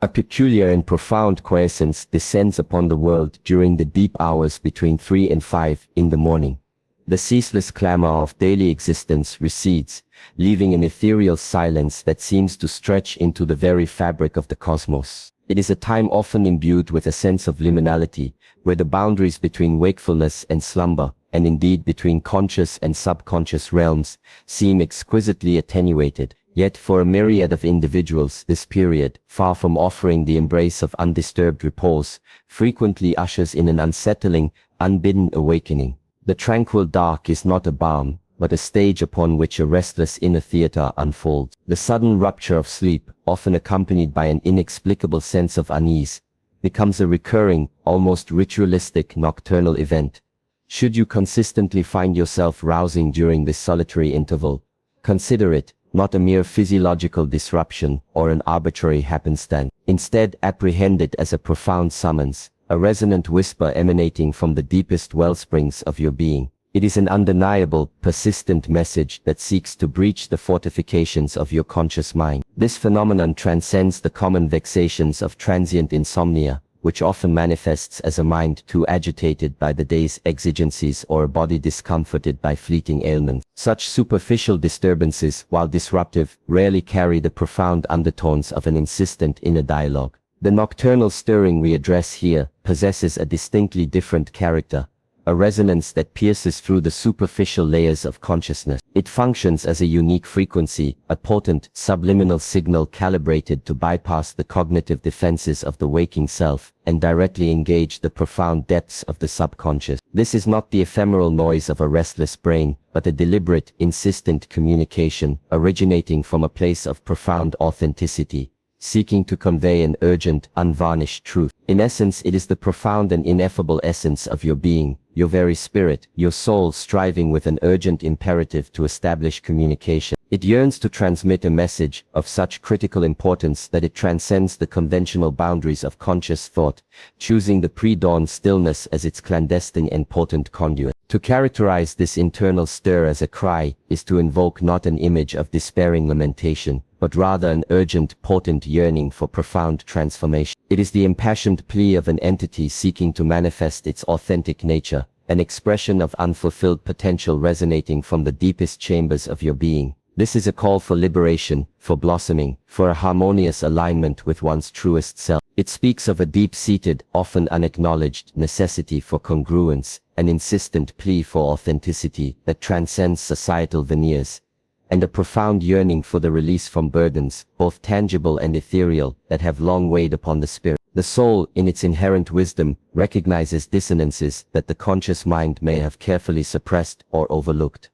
A peculiar and profound quiescence descends upon the world during the deep hours between 3 and 5 in the morning. The ceaseless clamor of daily existence recedes, leaving an ethereal silence that seems to stretch into the very fabric of the cosmos. It is a time often imbued with a sense of liminality, where the boundaries between wakefulness and slumber, and indeed between conscious and subconscious realms, seem exquisitely attenuated. Yet for a myriad of individuals this period, far from offering the embrace of undisturbed repose, frequently ushers in an unsettling, unbidden awakening. The tranquil dark is not a balm, but a stage upon which a restless inner theater unfolds. The sudden rupture of sleep, often accompanied by an inexplicable sense of unease, becomes a recurring, almost ritualistic nocturnal event. Should you consistently find yourself rousing during this solitary interval, consider it not a mere physiological disruption or an arbitrary happenstance. Instead, apprehend it as a profound summons, a resonant whisper emanating from the deepest wellsprings of your being. It is an undeniable, persistent message that seeks to breach the fortifications of your conscious mind. This phenomenon transcends the common vexations of transient insomnia, which often manifests as a mind too agitated by the day's exigencies or a body discomforted by fleeting ailments. Such superficial disturbances, while disruptive, rarely carry the profound undertones of an insistent inner dialogue. The nocturnal stirring we address here possesses a distinctly different character, a resonance that pierces through the superficial layers of consciousness. It functions as a unique frequency, a potent, subliminal signal calibrated to bypass the cognitive defenses of the waking self and directly engage the profound depths of the subconscious. This is not the ephemeral noise of a restless brain, but a deliberate, insistent communication originating from a place of profound authenticity, seeking to convey an urgent, unvarnished truth. In essence, it is the profound and ineffable essence of your being, your very spirit, your soul striving with an urgent imperative to establish communication. It yearns to transmit a message of such critical importance that it transcends the conventional boundaries of conscious thought, choosing the pre-dawn stillness as its clandestine and potent conduit. To characterize this internal stir as a cry is to invoke not an image of despairing lamentation, but rather an urgent, potent yearning for profound transformation. It is the impassioned plea of an entity seeking to manifest its authentic nature, an expression of unfulfilled potential resonating from the deepest chambers of your being. This is a call for liberation, for blossoming, for a harmonious alignment with one's truest self. It speaks of a deep-seated, often unacknowledged necessity for congruence, an insistent plea for authenticity that transcends societal veneers, and a profound yearning for the release from burdens, both tangible and ethereal, that have long weighed upon the spirit. The soul, in its inherent wisdom, recognizes dissonances that the conscious mind may have carefully suppressed or overlooked.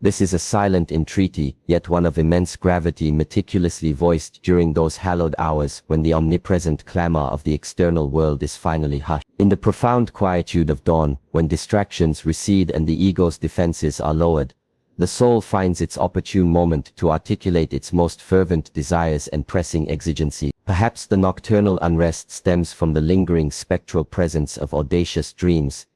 This is a silent entreaty, yet one of immense gravity, meticulously voiced during those hallowed hours when the omnipresent clamor of the external world is finally hushed. In the profound quietude of dawn, when distractions recede and the ego's defenses are lowered, the soul finds its opportune moment to articulate its most fervent desires and pressing exigencies. Perhaps the nocturnal unrest stems from the lingering spectral presence of audacious dreams,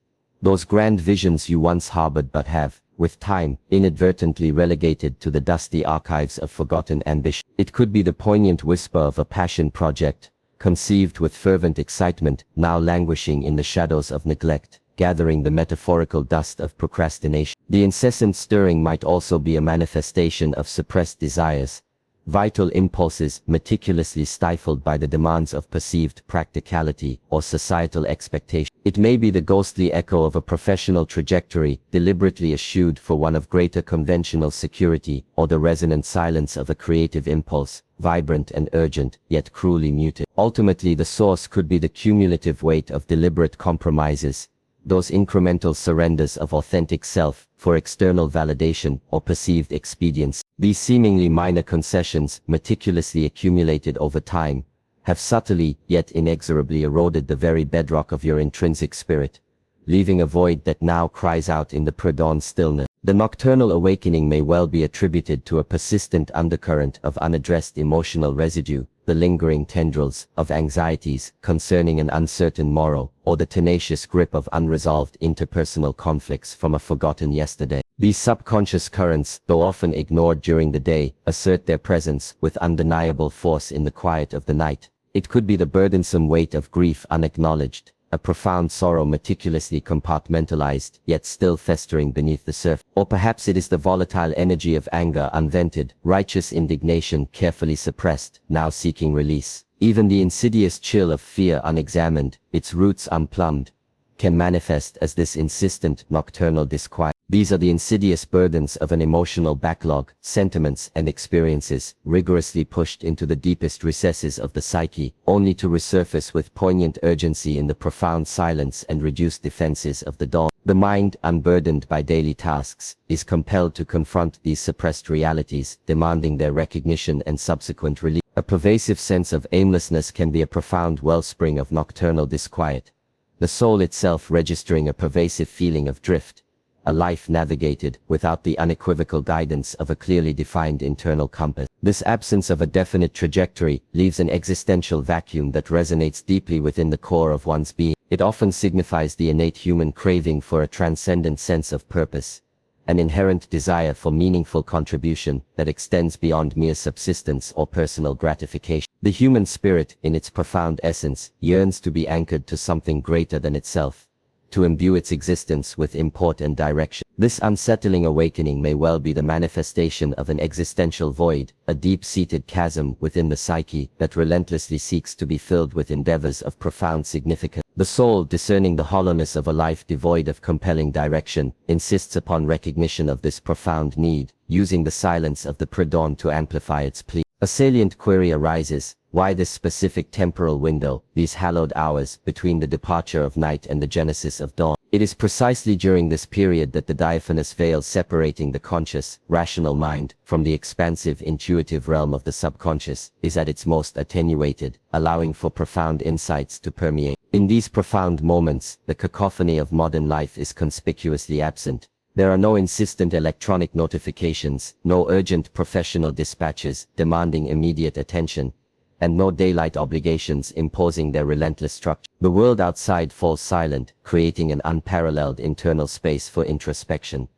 those grand visions you once harbored but have, with time, inadvertently relegated to the dusty archives of forgotten ambition. It could be the poignant whisper of a passion project, conceived with fervent excitement, now languishing in the shadows of neglect, gathering the metaphorical dust of procrastination. The incessant stirring might also be a manifestation of suppressed desires, vital impulses meticulously stifled by the demands of perceived practicality or societal expectation. It may be the ghostly echo of a professional trajectory deliberately eschewed for one of greater conventional security, or the resonant silence of a creative impulse, vibrant and urgent, yet cruelly muted. Ultimately, the source could be the cumulative weight of deliberate compromises, those incremental surrenders of authentic self for external validation or perceived expedience. These seemingly minor concessions, meticulously accumulated over time, have subtly yet inexorably eroded the very bedrock of your intrinsic spirit, leaving a void that now cries out in the pre-dawn stillness. The nocturnal awakening may well be attributed to a persistent undercurrent of unaddressed emotional residue, the lingering tendrils of anxieties concerning an uncertain morrow, or the tenacious grip of unresolved interpersonal conflicts from a forgotten yesterday. These subconscious currents, though often ignored during the day, assert their presence with undeniable force in the quiet of the night, It could be the burdensome weight of grief unacknowledged, a profound sorrow meticulously compartmentalized, yet still festering beneath the surface. Or perhaps it is the volatile energy of anger unvented, righteous indignation carefully suppressed, now seeking release. Even the insidious chill of fear unexamined, its roots unplumbed, can manifest as this insistent nocturnal disquiet. These are the insidious burdens of an emotional backlog, sentiments and experiences, rigorously pushed into the deepest recesses of the psyche, only to resurface with poignant urgency in the profound silence and reduced defenses of the dawn. The mind, unburdened by daily tasks, is compelled to confront these suppressed realities, demanding their recognition and subsequent relief. A pervasive sense of aimlessness can be a profound wellspring of nocturnal disquiet, the soul itself registering a pervasive feeling of drift, a life navigated without the unequivocal guidance of a clearly defined internal compass. This absence of a definite trajectory leaves an existential vacuum that resonates deeply within the core of one's being. It often signifies the innate human craving for a transcendent sense of purpose, an inherent desire for meaningful contribution that extends beyond mere subsistence or personal gratification. The human spirit, in its profound essence, yearns to be anchored to something greater than itself, to imbue its existence with import and direction. This unsettling awakening may well be the manifestation of an existential void, a deep-seated chasm within the psyche that relentlessly seeks to be filled with endeavors of profound significance. The soul, discerning the hollowness of a life devoid of compelling direction, insists upon recognition of this profound need, using the silence of the pre-dawn to amplify its plea. A salient query arises: why this specific temporal window, these hallowed hours between the departure of night and the genesis of dawn? It is precisely during this period that the diaphanous veil separating the conscious, rational mind from the expansive, intuitive realm of the subconscious is at its most attenuated, allowing for profound insights to permeate. In these profound moments, the cacophony of modern life is conspicuously absent. There are no insistent electronic notifications, no urgent professional dispatches demanding immediate attention, and no daylight obligations imposing their relentless structure. The world outside falls silent, creating an unparalleled internal space for introspection.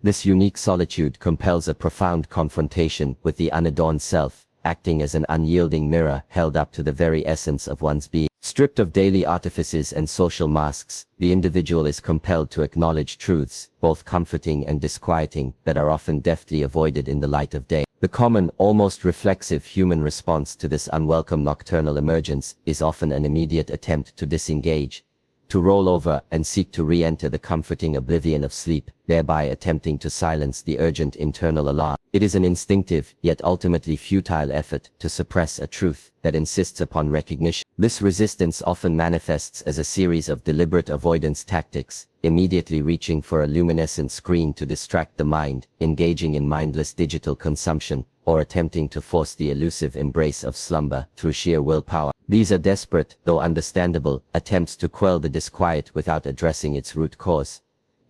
This unique solitude compels a profound confrontation with the unadorned self, acting as an unyielding mirror held up to the very essence of one's being. Stripped of daily artifices and social masks, the individual is compelled to acknowledge truths, both comforting and disquieting, that are often deftly avoided in the light of day. The common, almost reflexive human response to this unwelcome nocturnal emergence is often an immediate attempt to disengage, to roll over and seek to re-enter the comforting oblivion of sleep, thereby attempting to silence the urgent internal alarm. It is an instinctive, yet ultimately futile effort to suppress a truth that insists upon recognition. This resistance often manifests as a series of deliberate avoidance tactics, immediately reaching for a luminescent screen to distract the mind, engaging in mindless digital consumption, or attempting to force the elusive embrace of slumber through sheer willpower. These are desperate, though understandable, attempts to quell the disquiet without addressing its root cause.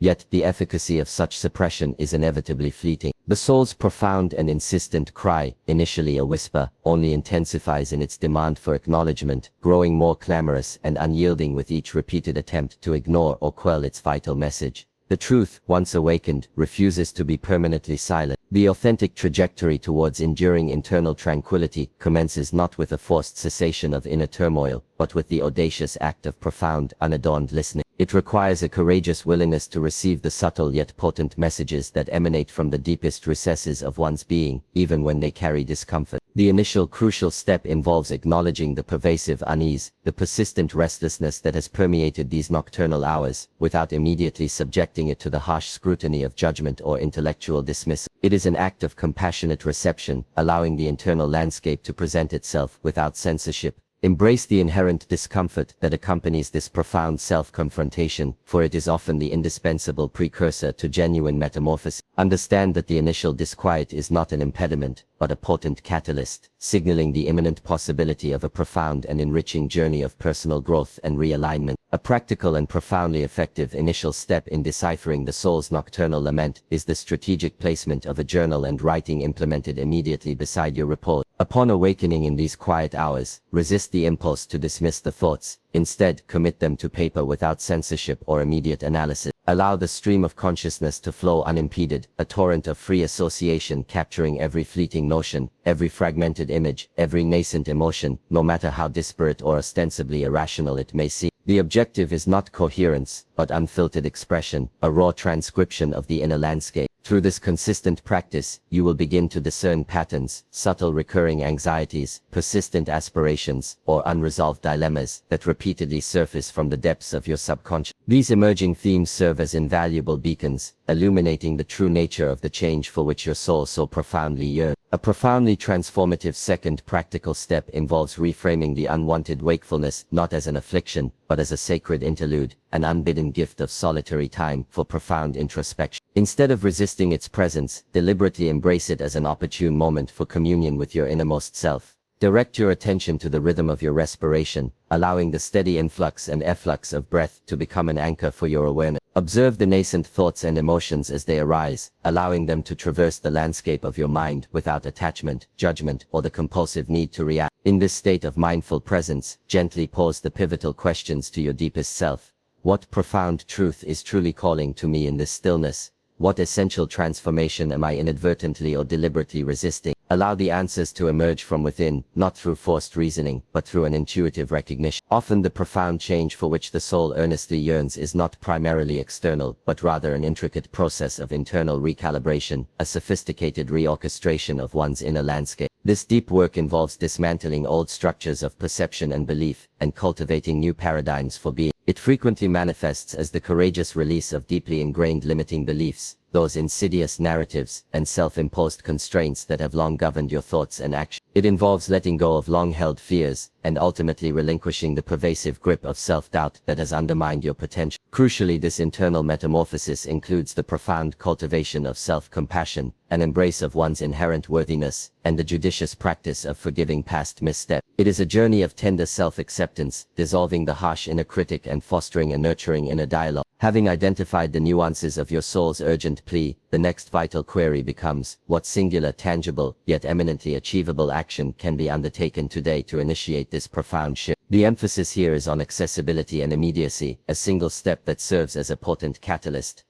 Yet the efficacy of such suppression is inevitably fleeting. The soul's profound and insistent cry, initially a whisper, only intensifies in its demand for acknowledgement, growing more clamorous and unyielding with each repeated attempt to ignore or quell its vital message. The truth, once awakened, refuses to be permanently silent. The authentic trajectory towards enduring internal tranquility commences not with a forced cessation of inner turmoil, but with the audacious act of profound, unadorned listening. It requires a courageous willingness to receive the subtle yet potent messages that emanate from the deepest recesses of one's being, even when they carry discomfort. The initial crucial step involves acknowledging the pervasive unease, the persistent restlessness that has permeated these nocturnal hours, without immediately subjecting it to the harsh scrutiny of judgment or intellectual dismissal. It is an act of compassionate reception, allowing the internal landscape to present itself without censorship. Embrace the inherent discomfort that accompanies this profound self-confrontation, for it is often the indispensable precursor to genuine metamorphosis. Understand that the initial disquiet is not an impediment, but a potent catalyst, signaling the imminent possibility of a profound and enriching journey of personal growth and realignment. A practical and profoundly effective initial step in deciphering the soul's nocturnal lament is the strategic placement of a journal and writing implemented immediately beside your repose. Upon awakening in these quiet hours, resist the impulse to dismiss the thoughts. Instead, commit them to paper without censorship or immediate analysis. Allow the stream of consciousness to flow unimpeded, a torrent of free association capturing every fleeting notion, every fragmented image, every nascent emotion, no matter how disparate or ostensibly irrational it may seem. The objective is not coherence, but unfiltered expression, a raw transcription of the inner landscape. Through this consistent practice, you will begin to discern patterns, subtle recurring anxieties, persistent aspirations, or unresolved dilemmas that repeatedly surface from the depths of your subconscious. These emerging themes serve as invaluable beacons, illuminating the true nature of the change for which your soul so profoundly yearns. A profoundly transformative second practical step involves reframing the unwanted wakefulness not as an affliction, but as a sacred interlude, an unbidden gift of solitary time for profound introspection. Instead of resisting its presence, deliberately embrace it as an opportune moment for communion with your innermost self. Direct your attention to the rhythm of your respiration, allowing the steady influx and efflux of breath to become an anchor for your awareness. Observe the nascent thoughts and emotions as they arise, allowing them to traverse the landscape of your mind without attachment, judgment, or the compulsive need to react. In this state of mindful presence, gently pose the pivotal questions to your deepest self. What profound truth is truly calling to me in this stillness? What essential transformation am I inadvertently or deliberately resisting? Allow the answers to emerge from within, not through forced reasoning, but through an intuitive recognition. Often the profound change for which the soul earnestly yearns is not primarily external, but rather an intricate process of internal recalibration, a sophisticated reorchestration of one's inner landscape. This deep work involves dismantling old structures of perception and belief, and cultivating new paradigms for being. It frequently manifests as the courageous release of deeply ingrained limiting beliefs, those insidious narratives and self-imposed constraints that have long governed your thoughts and actions. It involves letting go of long-held fears, and ultimately relinquishing the pervasive grip of self-doubt that has undermined your potential. Crucially, this internal metamorphosis includes the profound cultivation of self-compassion, an embrace of one's inherent worthiness, and the judicious practice of forgiving past missteps. It is a journey of tender self-acceptance, dissolving the harsh inner critic and fostering a nurturing inner dialogue. Having identified the nuances of your soul's urgent plea, the next vital query becomes, what singular, tangible, yet eminently achievable action can be undertaken today to initiate this profound shift? The emphasis here is on accessibility and immediacy, a single step that serves as a potent catalyst.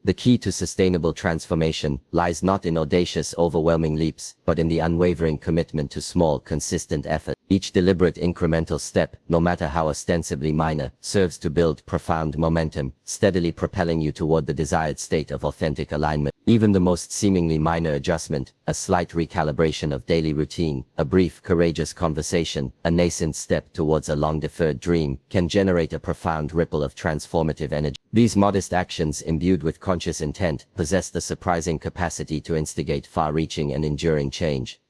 The key to sustainable transformation lies not in audacious, overwhelming leaps, but in the unwavering commitment to small, consistent effort. Each deliberate incremental step, no matter how ostensibly minor, serves to build profound momentum, steadily propelling you toward the desired state of authentic alignment. Even the most seemingly minor adjustment, a slight recalibration of daily routine, a brief, courageous conversation, a nascent step towards a long-deferred dream, can generate a profound ripple of transformative energy. These modest actions, imbued with conscious intent, possess the surprising capacity to instigate far-reaching and enduring change.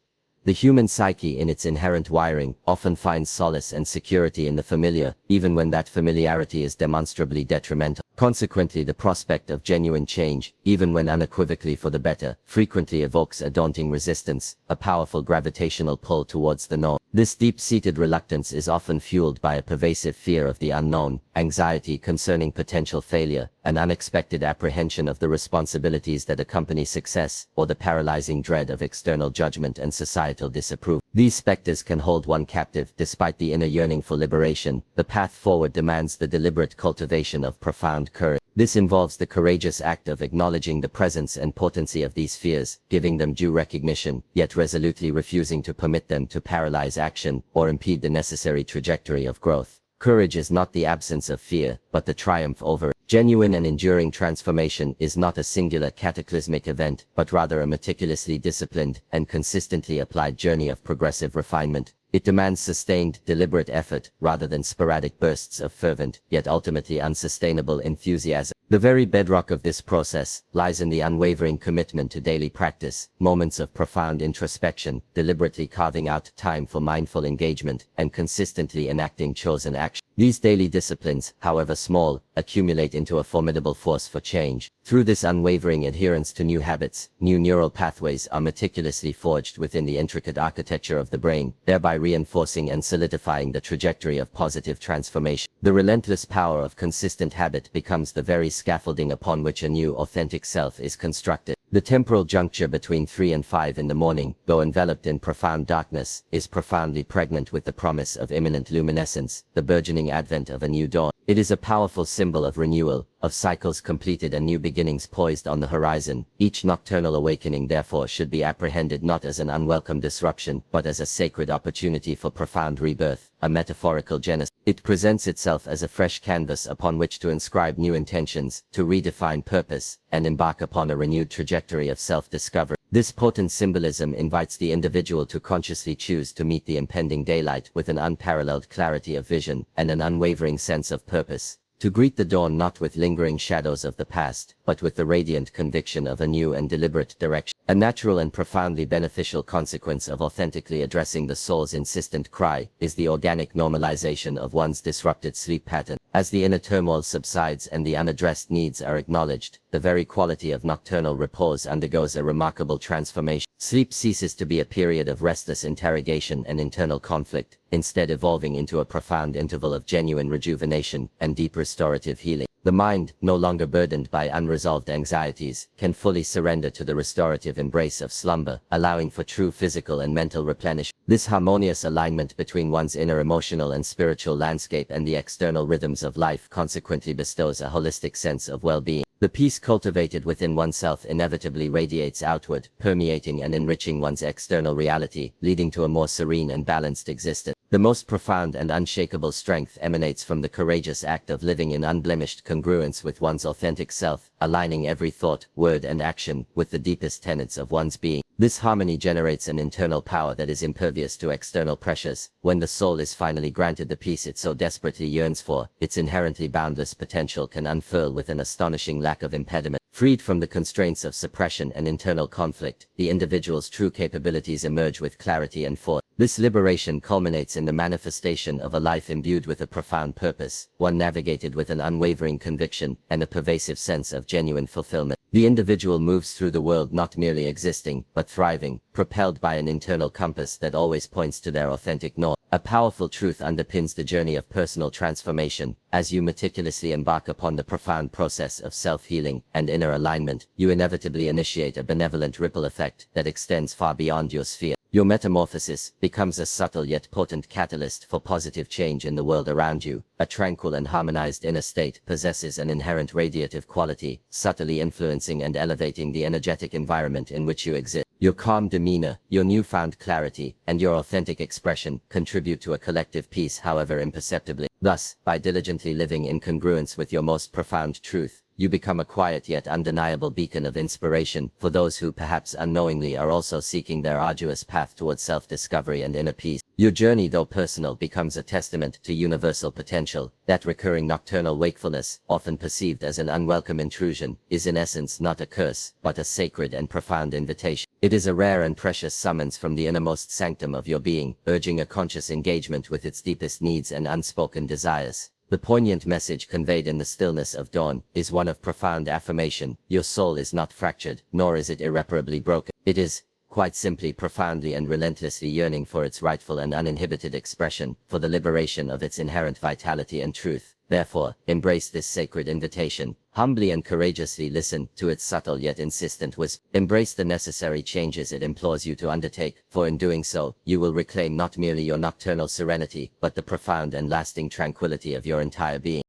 The human psyche, in its inherent wiring, often finds solace and security in the familiar, even when that familiarity is demonstrably detrimental. Consequently, the prospect of genuine change, even when unequivocally for the better, frequently evokes a daunting resistance, a powerful gravitational pull towards the known. This deep-seated reluctance is often fueled by a pervasive fear of the unknown, anxiety concerning potential failure, an unexpected apprehension of the responsibilities that accompany success, or the paralyzing dread of external judgment and societal disapproval. These specters can hold one captive despite the inner yearning for liberation. The path forward demands the deliberate cultivation of profound courage. This involves the courageous act of acknowledging the presence and potency of these fears, giving them due recognition, yet resolutely refusing to permit them to paralyze action or impede the necessary trajectory of growth. Courage is not the absence of fear, but the triumph over it. Genuine and enduring transformation is not a singular cataclysmic event, but rather a meticulously disciplined and consistently applied journey of progressive refinement. It demands sustained, deliberate effort, rather than sporadic bursts of fervent, yet ultimately unsustainable enthusiasm. The very bedrock of this process lies in the unwavering commitment to daily practice, moments of profound introspection, deliberately carving out time for mindful engagement, and consistently enacting chosen action. These daily disciplines, however small, accumulate into a formidable force for change. Through this unwavering adherence to new habits, new neural pathways are meticulously forged within the intricate architecture of the brain, thereby reinforcing and solidifying the trajectory of positive transformation. The relentless power of consistent habit becomes the very scaffolding upon which a new, authentic self is constructed. The temporal juncture between 3 and 5 in the morning, though enveloped in profound darkness, is profoundly pregnant with the promise of imminent luminescence, the burgeoning advent of a new dawn. It is a powerful symbol of renewal, of cycles completed and new beginnings poised on the horizon. Each nocturnal awakening therefore should be apprehended not as an unwelcome disruption, but as a sacred opportunity for profound rebirth, a metaphorical genesis. It presents itself as a fresh canvas upon which to inscribe new intentions, to redefine purpose, and embark upon a renewed trajectory of self-discovery. This potent symbolism invites the individual to consciously choose to meet the impending daylight with an unparalleled clarity of vision and an unwavering sense of purpose. To greet the dawn not with lingering shadows of the past, but with the radiant conviction of a new and deliberate direction. A natural and profoundly beneficial consequence of authentically addressing the soul's insistent cry is the organic normalization of one's disrupted sleep pattern. As the inner turmoil subsides and the unaddressed needs are acknowledged, the very quality of nocturnal repose undergoes a remarkable transformation. Sleep ceases to be a period of restless interrogation and internal conflict, instead evolving into a profound interval of genuine rejuvenation and deep restorative healing. The mind, no longer burdened by unresolved anxieties, can fully surrender to the restorative embrace of slumber, allowing for true physical and mental replenishment. This harmonious alignment between one's inner emotional and spiritual landscape and the external rhythms of life consequently bestows a holistic sense of well-being. The peace cultivated within oneself inevitably radiates outward, permeating and enriching one's external reality, leading to a more serene and balanced existence. The most profound and unshakable strength emanates from the courageous act of living in unblemished congruence with one's authentic self, aligning every thought, word and action with the deepest tenets of one's being. This harmony generates an internal power that is impervious to external pressures. When the soul is finally granted the peace it so desperately yearns for, its inherently boundless potential can unfurl with an astonishing lack of impediment. Freed from the constraints of suppression and internal conflict, the individual's true capabilities emerge with clarity and force. This liberation culminates in the manifestation of a life imbued with a profound purpose, one navigated with an unwavering conviction and a pervasive sense of genuine fulfillment. The individual moves through the world not merely existing, but thriving, propelled by an internal compass that always points to their authentic north. A powerful truth underpins the journey of personal transformation. As you meticulously embark upon the profound process of self-healing and inner alignment, you inevitably initiate a benevolent ripple effect that extends far beyond your sphere. Your metamorphosis becomes a subtle yet potent catalyst for positive change in the world around you. A tranquil and harmonized inner state possesses an inherent radiative quality, subtly influencing and elevating the energetic environment in which you exist. Your calm demeanor, your newfound clarity, and your authentic expression contribute to a collective peace, however imperceptibly. Thus, by diligently living in congruence with your most profound truth, you become a quiet yet undeniable beacon of inspiration for those who perhaps unknowingly are also seeking their arduous path towards self-discovery and inner peace. Your journey, though personal, becomes a testament to universal potential. That recurring nocturnal wakefulness, often perceived as an unwelcome intrusion, is in essence not a curse, but a sacred and profound invitation. It is a rare and precious summons from the innermost sanctum of your being, urging a conscious engagement with its deepest needs and unspoken desires. The poignant message conveyed in the stillness of dawn is one of profound affirmation. Your soul is not fractured, nor is it irreparably broken. It is, quite simply, profoundly and relentlessly yearning for its rightful and uninhibited expression, for the liberation of its inherent vitality and truth. Therefore, embrace this sacred invitation. Humbly and courageously listen to its subtle yet insistent whisper. Embrace the necessary changes it implores you to undertake, for in doing so, you will reclaim not merely your nocturnal serenity, but the profound and lasting tranquility of your entire being.